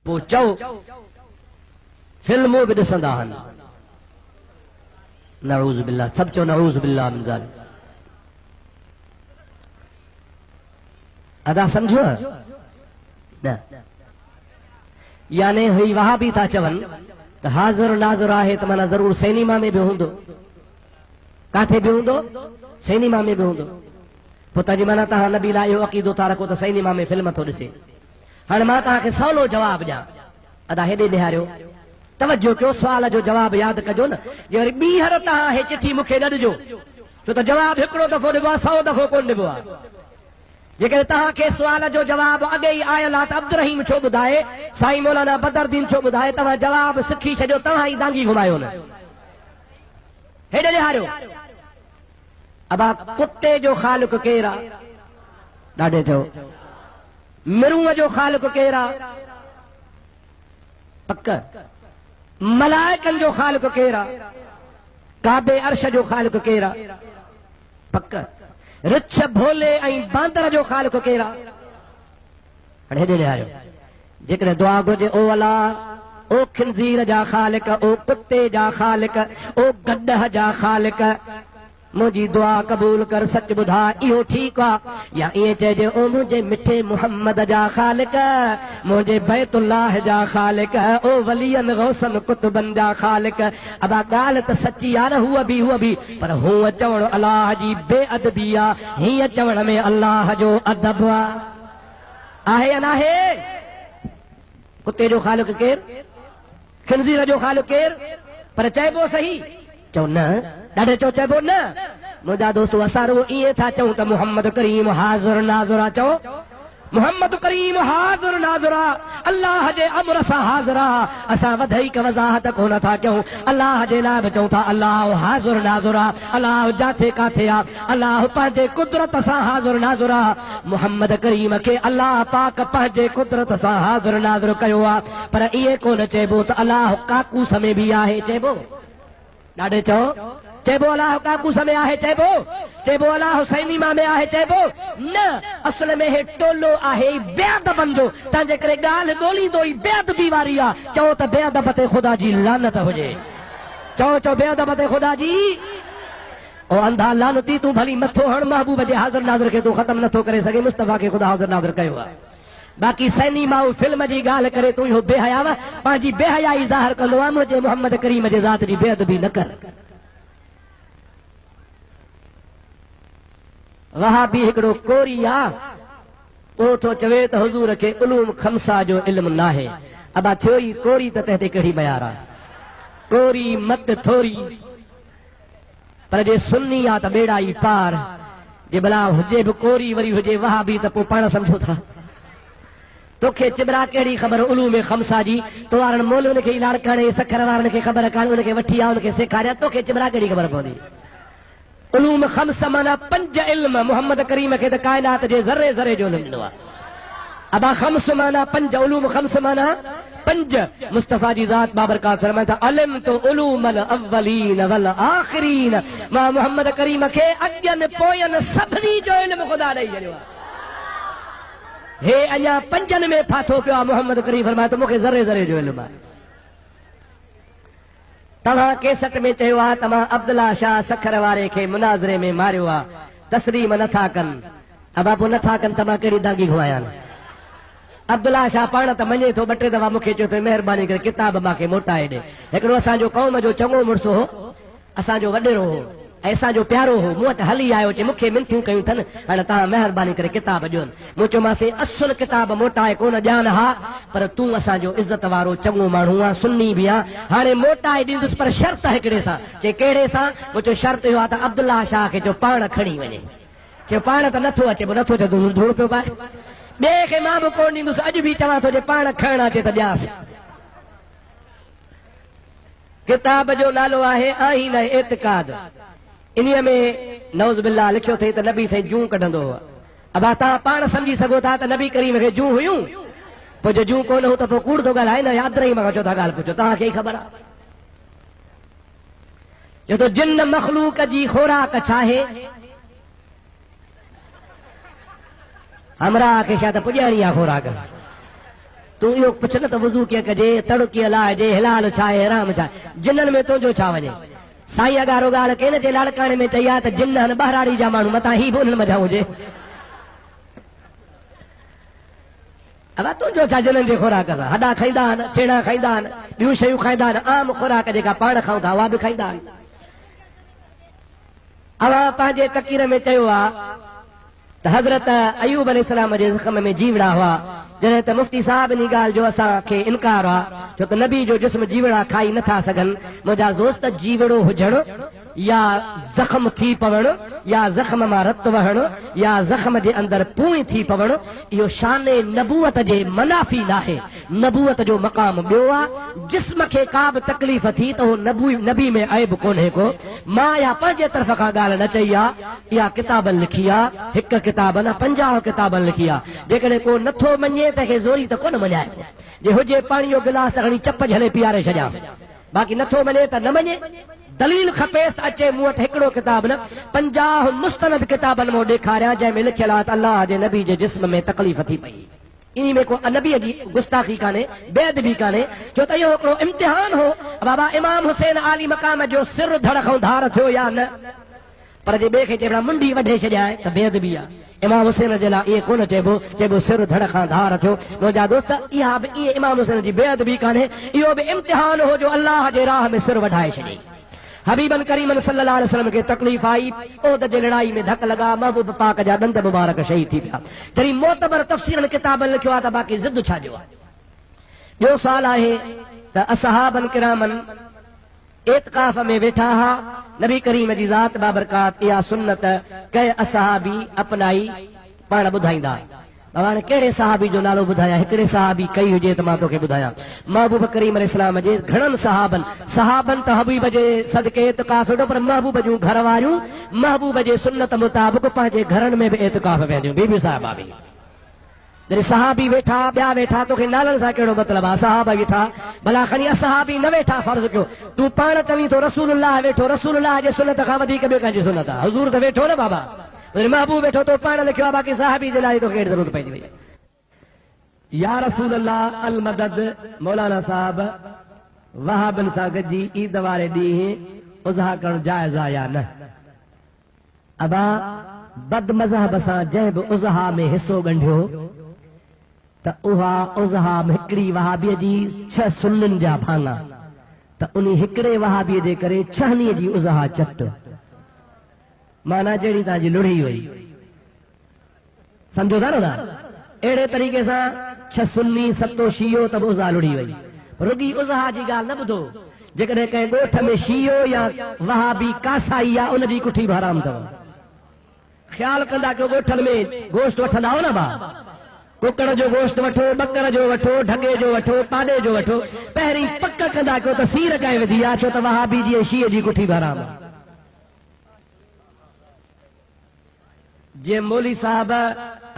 पोइ चओ फिल्मूं बि ॾिसंदा आहिनि। नऊज़ बिल्लाह, सभु चओ नऊज़ बिल्लाह मिन ज़ालिक। अदा सम्झो न? याने ही वहाबी था चवनि त हाज़िर नाज़िर आहे त माना ज़रूर सिनेमा में बि हूंदो। काथे बि हूंदो? सिनेमा में बि हूंदो। पोइ तव्हांजी माना तव्हां नबी लाइ इहो अक़ीदो था रखो त सिनेमा में फिल्म थो ॾिसे। हाणे मां तव्हांखे सवलो जवाबु ॾियां। अदा हेॾे निहारियो, तवजो कयो, सुवाल जो जवाबु यादि कजो न। जे वरी ॿीहर तव्हां हे चिठी मूंखे न ॾिजो, छो त जवाबु हिकिड़ो दफ़ो ॾिबो आहे, 100 दफ़ो कोन ॾिबो आहे। जेकॾहिं तव्हांखे सुवाल जो जवाबु अॻे ई आयल आहे त अब्दुल रहीम छो ॿुधाए, साईं मौलाना बदरुद्दीन छो ॿुधाए, तव्हां जवाबु सिखी छॾियो, तव्हां ई दांगी घुमायो न। हेॾे निहारियो, अबा कुते जो ख़ालिक़ केरु आहे? ॾाढे चओ। मिरूअ जो ख़ालिक़ केरु आहे? पक। मलाइकनि जो ख़ालिक़ केरु आहे? काबे अर्श जो ख़ालिक़ केरु आहे? पक। रिछ भोले ऐं बांदर जो ख़ालिक़ केरु आहे? हाणे हेॾे निहारियो, जेकॾहिं दुआ घुर्जे, ओ अल्लाह, ओ खिंज़ीर जा ख़ालिक़, ओ कुते जा ख़ालिक़, ओ गॾह जा ख़ालिक़, मुंहिंजी दुआ क़बूल कर, सच ॿुधा इहो ठीकु आहे या ईअं चइजे, ओ मुंहिंजे मिठे मुहम्मद जा ख़ालिक़, मुंहिंजे बैतुल्लाह जा ख़ालिक़, ओ वलियन गौसन कुतुबन जा ख़ालिक़। अबा ॻाल्हि त सची आहे न, हूअ बि, पर हूअ चवण अलाह जी बेअदबी आहे, हीअं चवण में अलाह जो अदब आहे या नाहे? कुते जो ख़ालिक़ केरु? खिंज़ीर जो ख़ालिक़ केरु? पर चइबो सही, चओ न, ॾाढे चओ चइबो न। मुंहिंजा दोस्तो, असां रुगो ईअं था चऊं त मुहम्मद करीम हाज़िर नाज़िर आहे। चओ मुहम्मद करीम हाज़िर नाज़िर आहे, अल्लाह जे अमर सां हाज़िर आहे। असां वधीक वज़ाहत कोन था कयूं, अल्लाह जे लाइ बि चऊं था अल्लाह हाज़िर नाज़िर आहे। अल्लाह जाथे काथे आहे, अल्लाह पंहिंजे कुदरत सां हाज़िर नाज़िर आहे। मुहम्मद करीम खे अल्लाह पाक पंहिंजे कुदरत सां हाज़िर नाज़िर कयो आहे। पर ईअं कोन चइबो त अल्लाह काकूस में बि आहे। चइबो? ॾाढे चओ, चइबो अल्लाह काकूस में आहे? चइबो अल्लाह सिनेमा में आहे? चइबो न। असल में हे टोलो आहे बेअदबनि जो, तंहिंजे करे ॻाल्हि ॻोल्हींदो ई बेअदबी वारी आहे। चओ त बेअदब ते ख़ुदा जी लानत हुजे। चओ बेअदब ते ख़ुदा जी। ओ अंधा लानती, तूं भली मथो हण, महबूब जे हाज़िर नाज़िर खे तूं ख़तम नथो करे सघे, मुस्तफ़ा खे ख़ुदा हाज़िर नाज़िर कयो आहे। बाक़ी सिनेमा फिल्म जी ॻाल्हि करे तूं इहो बेहया, पंहिंजी बेहयाई ज़ाहिर कंदो आहे। मुंहिंजे मोहम्मद करीम जे ज़ात जी बेअदबी न कर। वहाबी हिकिड़ो कोरी आहे, उहो थो चवे त हुज़ूर खे उलूम खमसा जो इल्मु नाहे। अबा थियो ई कोरी त तंहिं ते कहिड़ी मयार आहे? कोरी मत थोरी, पर जे सुन्नी आहे त बेड़ा ई पार। जे भला हुजे बि कोरी वरी हुजे वहाबी त पोइ पाण सम्झो था। तोखे चिबरा कहिड़ी ख़बर उलूम खमसा जी? तो वारनि मोलून खे लाड़काणे सखर वारनि खे ख़बर कान्हे, उनखे वठी आ, उनखे सेखारिया। तोखे चिबरा कहिड़ी ख़बर पवंदी? उलूम खम्स माना 5 इल्म। मोहम्मद करीम खे त काइनात जे ज़रे ज़रे जो इल्मु ॾिनो आहे। अबा खम्स माना 5, उलूम खम्स माना 5। मुस्तफ़ा जी ज़ात बाबरकात फरमाए था, अलिम तो उलूमल अव्वलीन वल आखिरीन। मां मोहम्मद करीम खे अॻियनि पोयनि सभिनी जो इल्मु ख़ुदा ॾेई छॾियो आहे। हे अञा 5 में फाथो पियो आहे। मोहम्मद करीम फरमाए थो मूंखे ज़रे ज़रे जो इल्मु आहे। तव्हां केसट में चयो आहे त मां अब्दुल्ला शाह सखर वारे खे मुनाज़रे में मारियो आहे, तस्लीम नथा कनि। अबा पोइ नथा कनि त मां कहिड़ी दागी घुमायां? अब्दुल्ला शाह पाण त मञे थो, 2 टे दफ़ा मूंखे चयो त महिरबानी करे किताब मूंखे मोटाए ॾे। हिकिड़ो असांजो क़ौम जो चङो मुड़ुसु हो, असांजो वॾेरो हो ऐं असांजो प्यारो हो, मूं वटि हली आयो, चई मूंखे मिनथियूं कयूं अथनि, हाणे तव्हां महिरबानी करे किताब ॾियोनि। मूं चयोमांसि असुल किताब मोटाए कोन ॼाण हा, पर तूं असांजो इज़त वारो चङो माण्हू आहे, सुन्नी बि आहे, हाणे मोटाए ॾींदुसि, पर शर्त हिकिड़े सां। चई कहिड़े सां? मूं चयो शर्त इहो आहे त अब्दुल्ला शाह खे चयो पाण खणी वञे। चयो पाण त नथो अचे, नथो अचे तूं धूड़ पियो पाए, ॿिए खे मां बि कोन ॾींदुसि। अॼु बि चवां थो जे पाण खणणु अचे त ॾियांसि। किताब जो नालो आहे आईन एतिकाद। इन्हीअ में नौज़ बिल्लाह लिखियो अथई त नबी साईं जूं कढंदो हुआ। अबा तव्हां पाण सम्झी सघो था त नबी करीम खे जूं हुयूं? पोइ जो जूं कोन हो त पोइ कूड़ थो ॻाल्हाए न? यादि रही मां चओ था ॻाल्हि पुछो, तव्हांखे ई ख़बर आहे। चओ त जिन मख़लूक जी खोराक छा आहे? हमरा खे शायदि पुॼाइणी आहे खोराक। तूं इहो पुछ न त वज़ू कीअं कजे, तड़ कीअं लाहिजे, हिलाल छा आहे, हराम छा आहे, जिननि में तुंहिंजो छा वञे। साईं अगारो ॻाल्हि कंहिं जे लाड़काणे में चई आहे त जिन आहिनि ॿाहिराड़ी जा माण्हू, मथां ही बि उन्हनि मथां हुजे। अब तुंहिंजो छा जिननि जे खुराक सां, हॾा खाईंदा आहिनि, छेड़ा खाईंदा आहिनि, ॿियूं शयूं खाईंदा आहिनि, आम खुराक जेका पाण खाऊं था उहा बि खाईंदा आहिनि। अब पंहिंजे तक़ीर में चयो आहे त हज़रत अयूब अलैहिस्सलाम जे ज़ख़्म में जीवड़ा हुआ, जॾहिं त मुफ़्ती साहब इन ॻाल्हि जो असांखे इनकार आहे, छो त नबी जो जिस्म जीवड़ा खाई नथा सघनि। मुंहिंजा दोस्त, जीवड़ो हुजणु या ज़ख़्म थी पवणु या ज़ख़्म मां रत वहणु या ज़ख़्म जे अंदरि पूई थी पवणु, इहो शान नबूअत जे मनाफ़ी नाहे। नबूअत जो मक़ाम ॿियो आहे। जिस्म खे का बि तकलीफ़ थी त उहो नबी में ऐब कोन्हे को। मां या पंहिंजे तरफ़ खां ॻाल्हि न चई आहे, इहा किताबनि लिखी आहे, हिकु किताब न 50 किताबनि लिखी आहे। जेकॾहिं को नथो मञे तंहिंखे ज़ोरी त कोन मञाए, जे हुजे पाणी जो गिलास त खणी चप झले पीआरे छॾियासि, बाक़ी नथो मञे त न मञे। दलील खपेसि त अचे मूं वटि हिकिड़ो किताब न 50 मुस्तनद किताबनि मां ॾेखारियां जंहिंमें लिखियल आहे त अल्लाह जे नबी जे जिस्म में तकलीफ़ थी पई। इन में को नबीअ जी गुस्ताखी कान्हे, बेअदबी कान्हे, छो त इहो हिकिड़ो इम्तिहान हो। बाबा इमाम हुसैन आली मक़ाम जो सिर धड़ खां धार थियो या न, पर जे ॿिए खे चइबा मुंडी वढे छॾियाए त बेअदबी आहे। इमाम हुसैन जे लाइ इहे कोन चइबो सिर धड़ खां धार थियो। मुंहिंजा दोस्त, इहा बि ईअं इमाम हुसैन जी बेअदबी कान्हे, इहो बि इम्तिहान हो जो अल्लाह जे राह में सिर वढाए छॾी। हबीबन करीमन सल्लल्लाहु अलैहि वसल्लम खे तकलीफ़ आई, ओद जे लड़ाई में धक लॻा, महबूब पाक जा ॾंद मुबारक शहीद थी विया। जॾहिं मोतबर तफ़सीरनि किताबनि लिखियो आहे त बाक़ी ज़िद छा ॾियो आहे। ॿियो सुवाल आहे त असहाबन किरामन एतकाफ़ में वेठा हा, नबी करीम जी ज़ात बाबरकात इहा सुन्नत कंहिं असहाबी अपनाई, पाण ॿुधाईंदा। हाणे कहिड़े सहाबी जो नालो ॿुधायां, हिकिड़े सहाबी कई हुजे त मां तोखे ॿुधायां। महबूब करीम अलैहिस्सलाम जे घणनि सहाबनि त हबीब जे सदके एतिकाफ़ वेठो, पर महबूब जूं घर वारियूं महबूब जे सुन्नत मुताबिक़ पंहिंजे घरनि में बि एतिकाफ़ वेंदियूं। बीबी साहिबा बि जॾहिं सहाबी वेठा, ॿिया वेठा, तोखे नालनि सां कहिड़ो मतिलबु आहे? सहाबा वेठा, भला खणी असहाबी न वेठा, फर्ज़ कयो तूं पाण चवीं थो रसूलुल्लाह वेठो, रसूलुल्लाह जे सुन्नत खां वधीक ॿियो कंहिंजी सुन्नत आहे? हुज़ूर त वेठो न बाबा, महबूब वेठो तो पाण लिखियो आहे, बाक़ी सहाबी जे लाइ तोखे कहिड़ी ज़रूरत पइजी वई। या रसूल अल्लाह अल मदद, मौलाना साहब वहाबन सां गॾिजी ईद वारे ॾींहुं उज़हा करणु जाइज़ आहे या न? अबा बद मज़हब सां जंहिं बि उज़हा में हिसो ॻंढियो त उहा उज़हा में हिकिड़ी वहाबीअ जी 6 सुन्ननि जा भाङा, त उन हिकिड़े वहाबीअ जे करे 6 जी उज़हा चट, माना जहिड़ी तव्हांजी लुड़ी हुई, सम्झो था न? अहिड़े तरीक़े सां 6 सुन्नी 7 शियो त उज़हा लुड़ी वई। रुॻी उज़हा जी ॻाल्हि न ॿुधो, जेकॾहिं कंहिं ॻोठ में शियो या वहाबी कासाई आहे उनजी कुठी बि हराम अथव। ख़्यालु कंदा कयो, ॻोठनि में गोश्त वठंदा हो न भा, कुकड़ जो गोश्त वठो, बकर जो वठो, ढगे जो वठो, पाॾे जो वठो, पहिरीं पक कंदा कयो त सीर कंहिं विधी आहे, छो त वहाबी जी शीअ जी कुठी बि हराम आहे। जे मौली साहब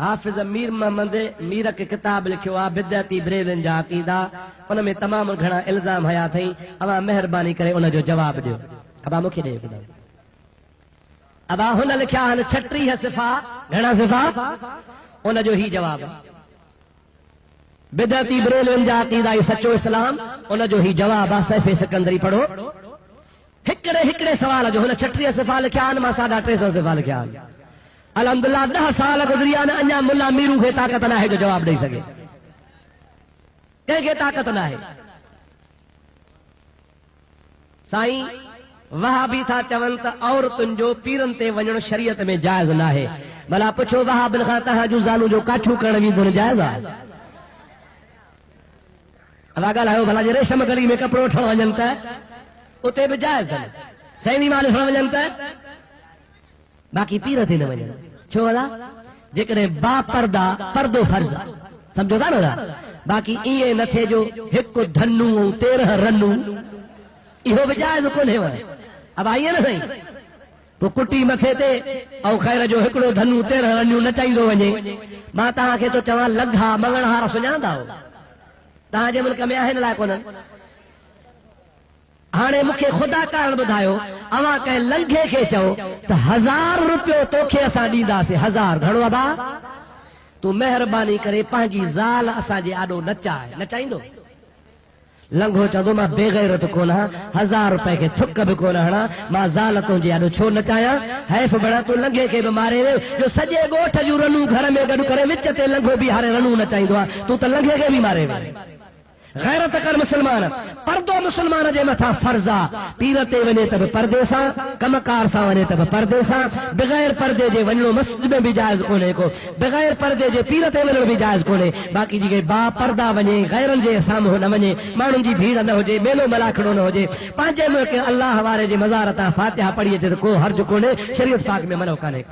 हाफ़िज़ मीर मोहम्मद मीर के किताब लिखियो आहे बिदअती बरेलियुनि जा अक़ीदा, उन में तमामु घणा इल्ज़ाम हया अथई। अवां महिरबानी करे उन जो जवाबु ॾियो। अबा मूंखे ॾे ॿुधायो। अबा हुन लिखिया आहिनि 36 सिफ़ा, घणा सिफ़ा? उन जो ही जवाबु। बिदअती बरेलियुनि जा अक़ीदा ई सचो इस्लाम, उन जो ही जवाबु आहे। सैफ़े सिकंदरी पढ़ो, हिकिड़े सवाल जो हुन 36 सिफ़ा लिखिया आहिनि, मां 350 सिफ़ा लिखिया आहिनि। अल्हम्दुलिल्लाह 10 साल गुज़री आहिनि, अञा मुल्ला मीरू खे ताक़त न आहे जो जवाबु ॾेई सघे, कंहिंखे ताक़त न आहे। साईं वहाबी था चवनि त औरतुनि जो पीरनि ते वञणु शरीयत में जाइज़ न आहे। भला पुछो वहाबिन खां, तव्हां जूं ज़ालूं जो काठियूं करण वेंदियूं जाइज़ आहे? अला ॻाल्हायो भला, जे रेशम गली में कपिड़ो वठण वञनि त उते बि जाइज़ आहे, सैनी माल ॾिसण वञनि त, बाक़ी पीर ते न वञनि। छो अला? जेकॾहिं बापर्दा पर्दो फर्ज़ आहे, सम्झो था न? बाक़ी ईअं न थिए जो हिकु धनु ऐं 13 रनू, इहो बि जाइज़ कोन्हे। अब ईअं न साईं, पोइ कुटी मथे ते ऐं ख़ैर जो हिकिड़ो धनु 13 रनियूं नचाईंदो वञे। मां तव्हांखे तो चवां, लंघा मंगणहार सुञाणंदा हो? तव्हांजे मुल्क में आहिनि अलाए कोन्हनि? हाणे मूंखे ख़ुदा कारण ॿुधायो, अवां कंहिं लंघे खे चओ त 1000 रुपयो तोखे असां ॾींदासीं, 1000 घणो अबा? तू मेहरबानी करे पंहिंजी ज़ाल असांजे आॾो नचाईंदो लंघो चवंदो मां बेगैरत कोन आहियां, 1000 रुपए खे थुक बि कोन हणा, मां ज़ाल तुंहिंजे आॾो छो नचायां? हैफ़ बणा तूं लंघे खे बि मारे वे, जो सॼे ॻोठ जूं रनूं घर में गॾु करे विच ते लंघो बि हारे रनूं नचाईंदो आहे, तूं त लंघे खे बि मारे वे। गैरत कर मुसलमान, पर्दो मुसलमान जे मथां फर्ज़ आहे। पीर ते वञे त बि पर्दे सां, कमकार सां वञे त बि पर्दे सां, बग़ैर पर्दे जे वञणो मस्जिद में बि जाइज़ कोन्हे को, बग़ैर पर्दे जे पीर ते वञणो बि जाइज़ कोन्हे। बाक़ी जेके बा पर्दा वञे, गैरनि जे साम्हूं न वञे, माण्हुनि जी भीड़ न हुजे, मेलो मलाखड़ो न हुजे, पंहिंजे मुल्क अल्लाह वारे जे मज़ार तां फातिहा पढ़ी अचे त को हर्ज कोन्हे, शरीयत पाक में मनो कान्हे।